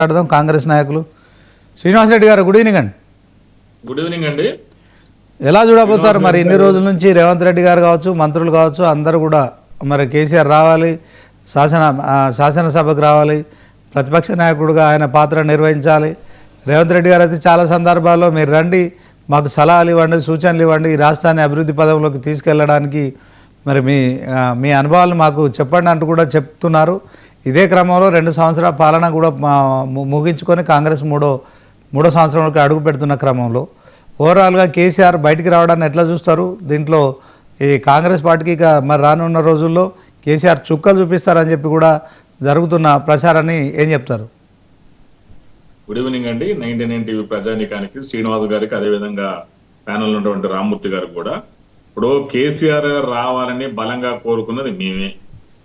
మాట్లాడదాం. కాంగ్రెస్ నాయకులు శ్రీనివాస్ రెడ్డి గారు, గుడ్ ఈవినింగ్ అండి. గుడ్ ఈవినింగ్ అండి. ఎలా చూడబోతారు మరి ఇన్ని రోజుల నుంచి రేవంత్ రెడ్డి గారు కావచ్చు, మంత్రులు కావచ్చు, అందరూ కూడా మరి కేసీఆర్ రావాలి, శాసనసభకు రావాలి, ప్రతిపక్ష నాయకుడిగా ఆయన పాత్ర నిర్వహించాలి. రేవంత్ రెడ్డి గారు అయితే చాలా సందర్భాల్లో మీరు రండి, మాకు సలహాలు ఇవ్వండి, సూచనలు ఇవ్వండి, ఈ రాష్ట్రాన్ని అభివృద్ధి పదంలోకి తీసుకెళ్లడానికి మరి మీ అనుభవాలను మాకు చెప్పండి అంటూ కూడా చెప్తున్నారు. ఇదే క్రమంలో 2 సంవత్సరాల పాలన కూడా ముగించుకొని కాంగ్రెస్ మూడో సంవత్సరంలోకి అడుగు పెడుతున్న క్రమంలో ఓవరాల్గా కేసీఆర్ బయటికి రావడాన్ని ఎట్లా చూస్తారు? దీంట్లో ఈ కాంగ్రెస్ పార్టీకి మరి రానున్న రోజుల్లో కేసీఆర్ చుక్కలు చూపిస్తారని చెప్పి కూడా జరుగుతున్న ప్రచారాన్ని ఏం చెప్తారు? గుడ్ ఈవినింగ్ అండి. 99 టీవీ ప్రజానీకానికి, శ్రీనివాస్ గారికి, అదేవిధంగా ప్యానల్ ఉన్నటువంటి రామ్మూర్తి గారికి కూడా. ఇప్పుడు కేసీఆర్ రావాలని బలంగా కోరుకున్నది మేమే.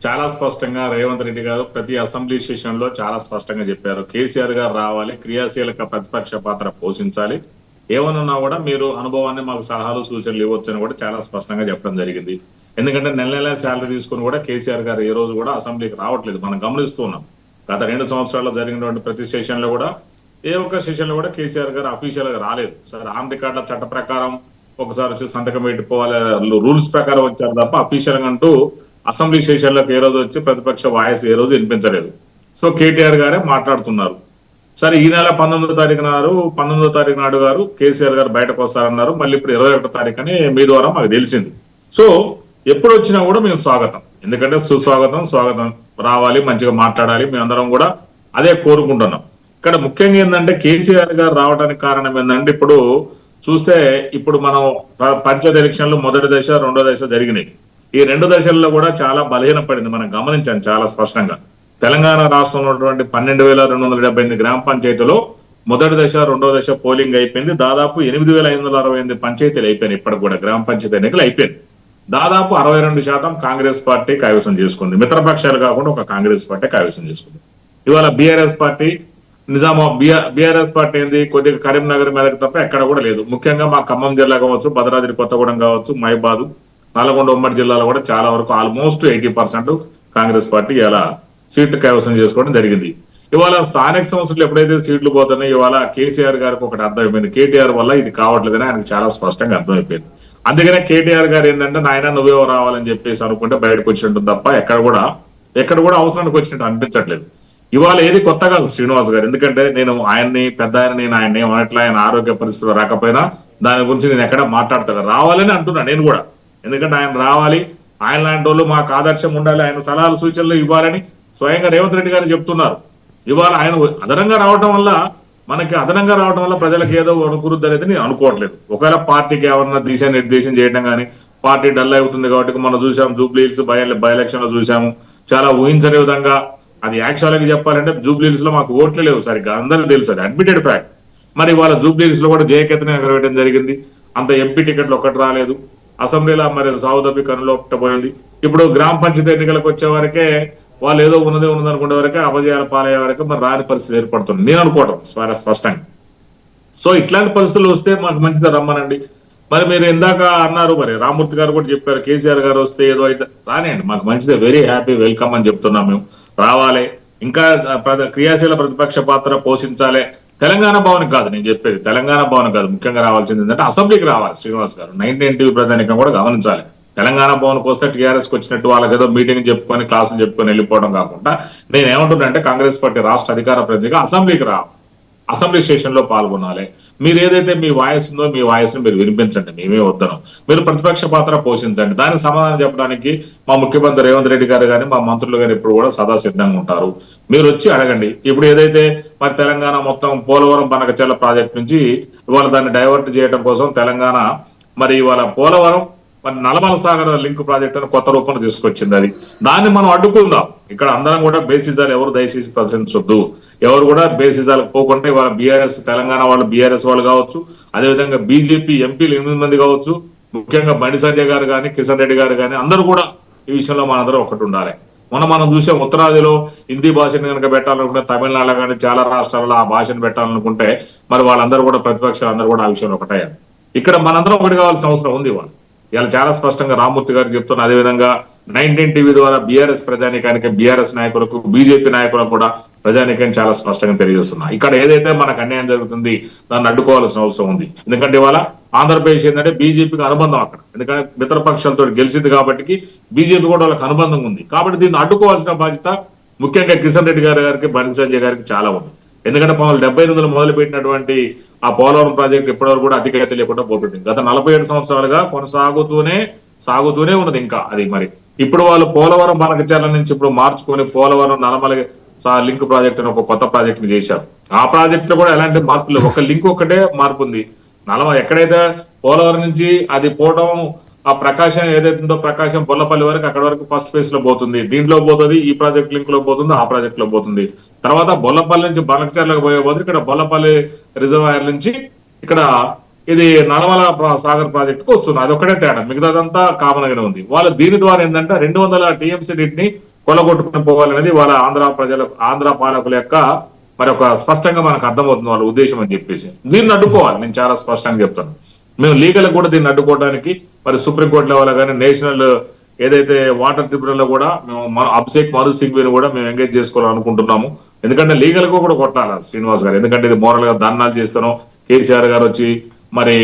చాలా స్పష్టంగా రేవంత్ రెడ్డి గారు ప్రతి అసెంబ్లీ సెషన్ లో చాలా స్పష్టంగా చెప్పారు, కేసీఆర్ గారు రావాలి, క్రియాశీలక ప్రతిపక్ష పాత్ర పోషించాలి, ఏమన్నా కూడా మీరు అనుభవాన్ని మాకు సలహాలు సూచనలు ఇవ్వచ్చని కూడా చాలా స్పష్టంగా చెప్పడం జరిగింది. ఎందుకంటే నెల శాలరీ తీసుకుని కూడా కేసీఆర్ గారు ఏ రోజు కూడా అసెంబ్లీకి రావట్లేదు, మనం గమనిస్తున్నాం. గత 2 సంవత్సరాల్లో జరిగినటువంటి ప్రతి సెషన్ లో కూడా ఏ ఒక్క సెషన్ లో కూడా కేసీఆర్ గారు అఫీషియల్ గా రాలేదు. సార్ ఆన్ రికార్డుల చట్ట ప్రకారం ఒకసారి వచ్చి సంతకం పెట్టుకోవాలి, రూల్స్ ప్రకారం వచ్చారు తప్ప అఫీషియల్ గా అంటూ అసెంబ్లీ సెషన్లకు ఏ రోజు వచ్చి ప్రతిపక్ష వాయిస్ ఏ రోజు వినిపించలేదు. సో కేటీఆర్ గారే మాట్లాడుతున్నారు. సరే ఈ నెల 19వ తారీఖు నాడు గారు కేసీఆర్ గారు బయటకు వస్తారన్నారు. మళ్ళీ ఇప్పుడు 21వ తారీఖు అని మీ ద్వారా మాకు తెలిసింది. సో ఎప్పుడు వచ్చినా కూడా మేము స్వాగతం, ఎందుకంటే స్వాగతం రావాలి, మంచిగా మాట్లాడాలి, మేమందరం కూడా అదే కోరుకుంటున్నాం. ఇక్కడ ముఖ్యంగా ఏంటంటే కేసీఆర్ గారు రావడానికి కారణం ఏంటంటే ఇప్పుడు చూస్తే ఇప్పుడు మనం పంచాయతీ ఎలక్షన్లు మొదటి దశ, 2వ దశ జరిగినాయి. ఈ 2 దశల్లో కూడా చాలా బలహీనపడింది, మనం గమనించాం చాలా స్పష్టంగా. తెలంగాణ రాష్ట్రంలో ఉన్నటువంటి 12,278 గ్రామ పంచాయతీలో మొదటి దశ, 2వ దశ పోలింగ్ అయిపోయింది. దాదాపు 8,568 పంచాయతీలు అయిపోయినాయి. ఇప్పటికి కూడా గ్రామ పంచాయతీ ఎన్నికలు అయిపోయింది. దాదాపు 62% కాంగ్రెస్ పార్టీ కైవసం చేసుకుంది. మిత్రపక్షాలు కాకుండా ఒక కాంగ్రెస్ పార్టీ కైవసం చేసుకుంది. ఇవాళ బీఆర్ఎస్ పార్టీ బీఆర్ఎస్ పార్టీ ఏంది, కొద్దిగా కరీంనగర్ మీదకి తప్ప ఎక్కడ కూడా లేదు. ముఖ్యంగా మా ఖమ్మం జిల్లా కావచ్చు, భద్రాద్రి కొత్తగూడెం కావచ్చు, మహిబాద్, నల్గొండ ఉమ్మడి జిల్లాలో కూడా చాలా వరకు ఆల్మోస్ట్ 80% కాంగ్రెస్ పార్టీ ఇలా సీట్లు కైవసం చేసుకోవడం జరిగింది. ఇవాళ స్థానిక సంస్థలు ఎప్పుడైతే సీట్లు పోతున్నాయి, ఇవాళ కేసీఆర్ గారికి ఒకటి అర్థమైపోయింది, కేటీఆర్ వల్ల ఇది కావట్లేదని ఆయనకు చాలా స్పష్టంగా అర్థమైపోయింది. అందుకనే కేటీఆర్ గారు ఏంటంటే నాయన నువ్వేవో రావాలని చెప్పేసి అనుకుంటే బయటకు వచ్చినట్టు తప్ప ఎక్కడ కూడా అవసరానికి వచ్చినట్టు అనిపించట్లేదు. ఇవాళ ఏది కొత్త కాదు శ్రీనివాస్ గారు, ఎందుకంటే నేను పెద్ద ఆయన్ని అనట్లా, ఆయన ఆరోగ్య పరిస్థితులు రాకపోయినా దాని గురించి నేను ఎక్కడ మాట్లాడతాను, రావాలని అంటున్నా నేను కూడా. ఎందుకంటే ఆయన రావాలి, ఆయన లాంటి వాళ్ళు మాకు ఆదర్శం ఉండాలి, ఆయన సలహాలు సూచనలు ఇవ్వాలని స్వయంగా రేవంత్ రెడ్డి గారు చెప్తున్నారు. ఇవాళ ఆయన అదనంగా రావడం వల్ల ప్రజలకు ఏదో అనుకూరుద్ది అనేది నేను అనుకోవట్లేదు. ఒకవేళ పార్టీకి ఏమన్నా దిశానిర్దేశం చేయడం కానీ, పార్టీ డల్ అవుతుంది కాబట్టి మనం చూసాము జూబ్లీహిల్స్ బై ఎలక్షన్ లో చూసాము, చాలా ఊహించని విధంగా. అది యాక్చువల్ గా చెప్పాలంటే జూబ్లీహిల్స్ లో మాకు ఓట్లే లేవు సరిగ్గా, అందరికీ తెలుసు, అది అడ్మిటెడ్ ఫ్యాక్ట్. మరి వాళ్ళ జూబ్లీహిల్స్ లో కూడా జయకేతనే ఎగరవేయడం జరిగింది, అంత ఎంపీ టికెట్లు ఒకటి రాలేదు. అసెంబ్లీలో మరి సావుదప్పి కనులో పోయింది. ఇప్పుడు గ్రామ పంచాయతీ ఎన్నికలకు వచ్చే వరకే వాళ్ళు ఏదో ఉన్నది అనుకునే వరకే అపజయాల పాలయ్యే వరకు మరి రాని పరిస్థితి ఏర్పడుతుంది నేను అనుకోవటం స్పష్టంగా. సో ఇట్లాంటి పరిస్థితులు వస్తే మాకు మంచిది రమ్మనండి. మరి మీరు ఇందాక అన్నారు, మరి రామ్మూర్తి గారు కూడా చెప్పారు, కేసీఆర్ గారు వస్తే ఏదో అయితే రానియండి, మాకు మంచిదే, వెరీ హ్యాపీ, వెల్కమ్ అని చెప్తున్నాం. మేము రావాలి, ఇంకా క్రియాశీల ప్రతిపక్ష పాత్ర పోషించాలి. తెలంగాణ భవన్ కాదు నేను చెప్పేది, తెలంగాణ భవన్ కాదు, ముఖ్యంగా రావాల్సింది ఏంటంటే అసెంబ్లీకి రావాలి. శ్రీనివాస్ గారు 99 టీవీ ప్రధానికం కూడా గమనించాలి. తెలంగాణ భవన్కి వస్తే టీఆర్ఎస్కి వచ్చినట్టు వాళ్ళకి ఏదో మీటింగ్ చెప్పుకొని క్లాసులు చెప్పుకొని వెళ్ళిపోవడం కాకుండా నేను ఏమంటున్నానంటే కాంగ్రెస్ పార్టీ రాష్ట్ర అధికార ప్రతినిధిగా అసెంబ్లీకి రావాలి, అసెంబ్లీ సెషన్ లో పాల్గొనాలి. మీరు ఏదైతే మీ వాయిస్ ఉందో మీ వాయిస్ ని మీరు వినిపించండి, మేమే వద్దనం. మీరు ప్రతిపక్ష పాత్ర పోషించండి. దానికి సమాధానం చెప్పడానికి మా ముఖ్యమంత్రి రేవంత్ రెడ్డి గారు కానీ మా మంత్రులు గారు ఇప్పుడు కూడా సదా సిద్ధంగా ఉంటారు. మీరు వచ్చి అడగండి. ఇప్పుడు ఏదైతే మరి తెలంగాణ మొత్తం పోలవరం బనకచెర్ల ప్రాజెక్ట్ నుంచి ఇవాళ దాన్ని డైవర్ట్ చేయడం కోసం తెలంగాణ మరి ఇవాళ పోలవరం మరి నల్లమల సాగర్ లింక్ ప్రాజెక్ట్ అని కొత్త రూపంలో తీసుకొచ్చింది. అది దాన్ని మనం అడ్డుకుందాం. ఇక్కడ అందరం కూడా బేసిజాలు ఎవరు దయచేసి ప్రశ్నించొద్దు, ఎవరు కూడా బేసిజాలకు పోకుండా ఇవాళ బీఆర్ఎస్ తెలంగాణ వాళ్ళు, బీఆర్ఎస్ వాళ్ళు కావచ్చు, అదేవిధంగా బీజేపీ ఎంపీలు 8 మంది కావచ్చు, ముఖ్యంగా బండి సంజయ్ గారు కానీ, కిషన్ రెడ్డి గారు కానీ, అందరూ కూడా ఈ విషయంలో మనందరం ఒకటి ఉండాలి. మనం చూసాం ఉత్తరాదిలో హిందీ భాషను కనుక పెట్టాలనుకుంటే, తమిళనాడులో కానీ చాలా రాష్ట్రాలలో ఆ భాషను పెట్టాలనుకుంటే మరి వాళ్ళందరూ కూడా ప్రతిపక్షాలు అందరూ కూడా ఆ విషయంలో ఒకటయ్యారు. ఇక్కడ మనందరం ఒకటి కావాల్సిన అవసరం ఉంది. వాళ్ళు చాలా స్పష్టంగా రామ్మూర్తి గారు చెప్తున్నారు, అదేవిధంగా 19 టీవీ ద్వారా బీఆర్ఎస్ ప్రజానికానికి, బీఆర్ఎస్ నాయకులకు, బీజేపీ నాయకులకు కూడా ప్రజానికం చాలా స్పష్టంగా తెలియజేస్తున్నా. ఇక్కడ ఏదైతే మనకు అన్యాయం జరుగుతుంది దాన్ని అడ్డుకోవాల్సిన అవసరం ఉంది. ఎందుకంటే ఇవాళ ఆంధ్రప్రదేశ్ ఏంటంటే బీజేపీకి అనుబంధం అక్కడ, ఎందుకంటే మిత్రపక్షాలతో గెలిచింది కాబట్టి బీజేపీ కూడా వాళ్ళకి అనుబంధం ఉంది. కాబట్టి దీన్ని అడ్డుకోవాల్సిన బాధ్యత ముఖ్యంగా కిషన్ రెడ్డి గారికి, బండి సంజయ్ గారికి చాలా ఉంది. ఎందుకంటే 78 మొదలు పెట్టినటువంటి ఆ పోలవరం ప్రాజెక్టు ఇప్పటివరకు కూడా అధికారిత లేకుండా పోతుంది. గత 47 సంవత్సరాలుగా సాగుతూనే ఉన్నది. ఇంకా అది మరి ఇప్పుడు వాళ్ళు పోలవరం బనకచర్ల నుంచి ఇప్పుడు మార్చుకొని పోలవరం నల్లమల లింక్ ప్రాజెక్ట్ అని ఒక కొత్త ప్రాజెక్ట్ చేశారు. ఆ ప్రాజెక్ట్ లో కూడా ఎలాంటి మార్పులు, ఒక లింక్ ఒకటే మార్పు ఉంది. ఎక్కడైతే పోలవరం నుంచి అది పోవడం, ఆ ప్రకాశం ఏదైతుందో ప్రకాశం బొల్లపల్లి వరకు అక్కడ వరకు ఫస్ట్ ఫేజ్ లో పోతుంది, దీంట్లో పోతుంది, ఈ ప్రాజెక్ట్ లింక్ లో పోతుంది, ఆ ప్రాజెక్ట్ లో పోతుంది. తర్వాత బొల్లపల్లి నుంచి బనకచర్లకు పోయే పోతుంది, ఇక్కడ బొల్లపల్లి రిజర్వాయర్ నుంచి ఇక్కడ ఇది నల్లమల సాగర్ ప్రాజెక్ట్ కు వస్తుంది. అది ఒకటే తేడా, మిగతాదంతా కామన్ గానే ఉంది. వాళ్ళు దీని ద్వారా ఏంటంటే 200 టీఎంసీ నీటిని కొలగొట్టుకుని పోవాలనేది వాళ్ళ ఆంధ్ర పాలకుల యొక్క మరి ఒక స్పష్టంగా మనకు అర్థమవుతుంది వాళ్ళ ఉద్దేశం అని చెప్పేసి. దీన్ని అడ్డుకోవాలి, నేను చాలా స్పష్టంగా చెప్తాను. మేము లీగల్ కూడా దీన్ని అడ్డుకోవడానికి మరి సుప్రీంకోర్టు లెవెల్ కానీ నేషనల్ ఏదైతే వాటర్ ట్రిబ్యునల్ లో కూడా మేము అభిషేక్ మను సింఘ్వీని కూడా మేము ఎంగేజ్ చేసుకోవాలనుకుంటున్నాము. ఎందుకంటే లీగల్ గా కూడా కొట్టాలి శ్రీనివాస్ గారు, ఎందుకంటే ఇది మోరల్ గా ధర్నాలు చేస్తాను. కేసీఆర్ గారు వచ్చి మరి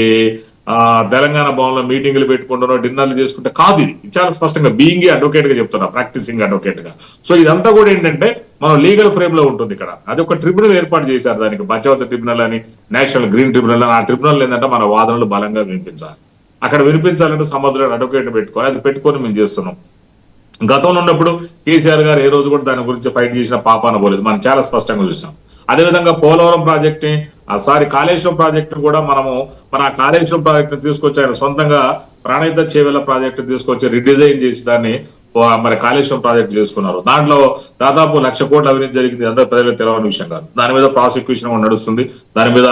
తెలంగాణ భవన్లో మీటింగ్లు పెట్టుకుంటారో డిన్నర్లు చేసుకుంటే కాదు. ఇది చాలా స్పష్టంగా బీయింగ్ అడ్వకేట్ గా చెప్తున్నా, ప్రాక్టీసింగ్ అడ్వకేట్ గా. సో ఇదంతా కూడా ఏంటంటే మనం లీగల్ ఫ్రేమ్ లో ఉంటుంది. ఇక్కడ అది ఒక ట్రిబ్యునల్ ఏర్పాటు చేశారు, దానికి బచావత ట్రిబ్యునల్ అని, నేషనల్ గ్రీన్ ట్రిబ్యునల్ అని. ఆ ట్రిబ్యునల్ ఏంటంటే మన వాదనలు బలంగా వినిపించాలి. అక్కడ వినిపించాలంటే సముద్రం అడ్వకేట్ పెట్టుకోవాలి, అది పెట్టుకొని మేము చేస్తున్నాం. గతంలో ఉన్నప్పుడు కేసీఆర్ గారు ఏ రోజు కూడా దాని గురించి ఫైట్ చేసిన పాపాన పోలేదు, మనం చాలా స్పష్టంగా చూసాం. అదేవిధంగా పోలవరం ప్రాజెక్ట్ ని కాళేశ్వరం ప్రాజెక్టు కూడా మన కాళేశ్వరం ప్రాజెక్టు తీసుకొచ్చి ఆయన సొంతంగా ప్రాణహిత చేవెళ్ల ప్రాజెక్టు తీసుకొచ్చి రిడిజైన్ చేసి దాన్ని మరి కాళేశ్వరం ప్రాజెక్టు చేసుకున్నారు. దాంట్లో దాదాపు 1,00,000 కోట్ల అవినీతి జరిగింది, అందరూ ప్రజలకు తెలవని విషయం కాదు. దాని మీద ప్రాసిక్యూషన్ కూడా నడుస్తుంది, దాని మీద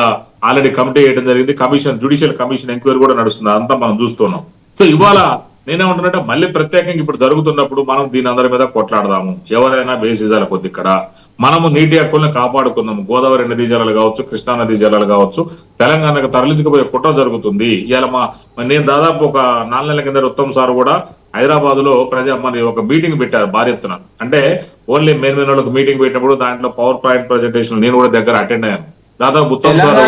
ఆల్రెడీ కమిటీ వేయడం జరిగింది, జ్యుడిషియల్ కమిషన్ ఎంక్వైరీ కూడా నడుస్తుంది, అదంతా మనం చూస్తున్నాం. సో ఇవాళ నేనేమంటున్నట్టే మళ్ళీ ప్రత్యేకంగా ఇప్పుడు జరుగుతున్నప్పుడు మనం దీని అందరి మీద కొట్లాడదాము. ఎవరైనా బేసిజాల కొద్ది ఇక్కడ మనము నీటి హక్కులను కాపాడుకుందాము. గోదావరి నదీ జలాలు కావచ్చు, కృష్ణా నదీ జలాలు కావచ్చు, తెలంగాణకు తరలించుకుపోయే కుట్ర జరుగుతుంది. ఇవాళ నేను దాదాపు ఒక 4 నెలల కింద ఉత్తమ్ సార్ కూడా హైదరాబాద్ లో మరి ఒక మీటింగ్ పెట్టారు భారీ ఎత్తున. అంటే ఓన్లీ మెయిన్ వాళ్ళకి మీటింగ్ పెట్టినప్పుడు దాంట్లో పవర్ పాయింట్ ప్రజెంటేషన్ నేను కూడా దగ్గర అటెండ్ అయ్యాను. దాదాపు ఉత్తమ్ సార్